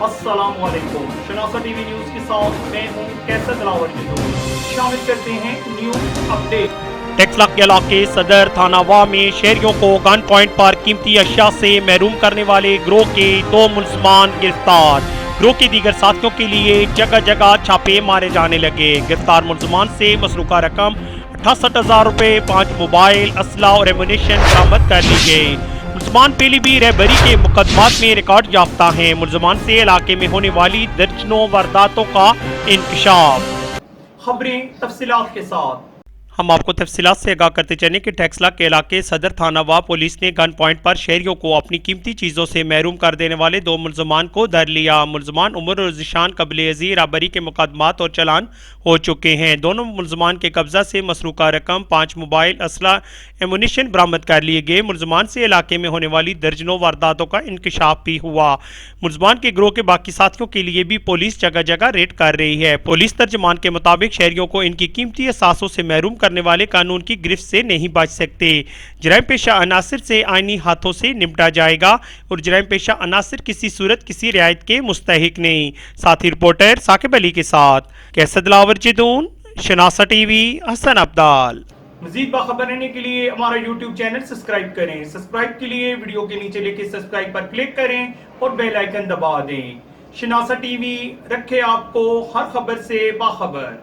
अस्सलामुअलैकुम। शनासा TV news के साथ मैं हूं कैसर दिलावर जिदू। शामिल करते हैं न्यूज अपडेट। टेक्सला के इलाके सदर थानावा में शहरियों को गन पॉइंट पर कीमती अशिया से महरूम करने वाले गिरोह के 2 मुलजमान गिरफ्तार। गिरोह के दीगर साथियों के लिए जगह जगह छापे मारे जाने लगे। गिरफ्तार मुलजमान से मसरूका रकम 68,000 रुपये, 5 मोबाइल, असला और एमुनेशन बरामद कर ली गई। मुलजमान पहले भी रहबरी के मुकदमात में रिकॉर्ड याफ्ता हैं। मुलजमान से इलाके में होने वाली दर्जनों वारदातों का इंकशाफ। खबरें तफसीलात के साथ। हम आपको तफसीलात से आगाह करते चलें कि टेक्सला के इलाके सदर थानावा पुलिस ने गन पॉइंट पर शहरियों को अपनी कीमती चीज़ों से महरूम कर देने वाले 2 मुलजमान को धर लिया। मुलजमान उमर और ज़िशान कबल अज़ीर राबरी के मुकदमात और चलान हो चुके हैं। दोनों मुलजमान के कब्जा से मसरूका रकम, 5 मोबाइल, असला, एमुनेशन बरामद कर लिए गए। मुलजमान से इलाके में होने वाली दर्जनों वारदातों का इंकशाफ भी हुआ। मुलजमान के गिरोह के बाकी साथियों के लिए भी पुलिस जगह जगह रेड कर रही है। पुलिस तर्जमान के मुताबिक शहरियों को इनकी कीमती असासों से महरूम करने वाले कानून की गिरफ्त से नहीं बच सकते। जराइम पेशा अनासर से आईनी हाथों से निपटा जाएगा और जराइम पेशा अनासर किसी सूरत किसी रियायत के मुस्तहिक नहीं। साथी रिपोर्टर साकिब अली के साथ कैसर दिलावर जिदून, शनासा टीवी, हसन अब्दाल। मजीद बाखबर रहने के लिए हमारा YouTube चैनल सब्सक्राइब करें। सब्सक्राइब के लिए वीडियो के नीचे लिखे सब्सक्राइब पर क्लिक करें और बेल आइकन दबा दें। शनासा टीवी रखे आपको हर खबर से बाखबर।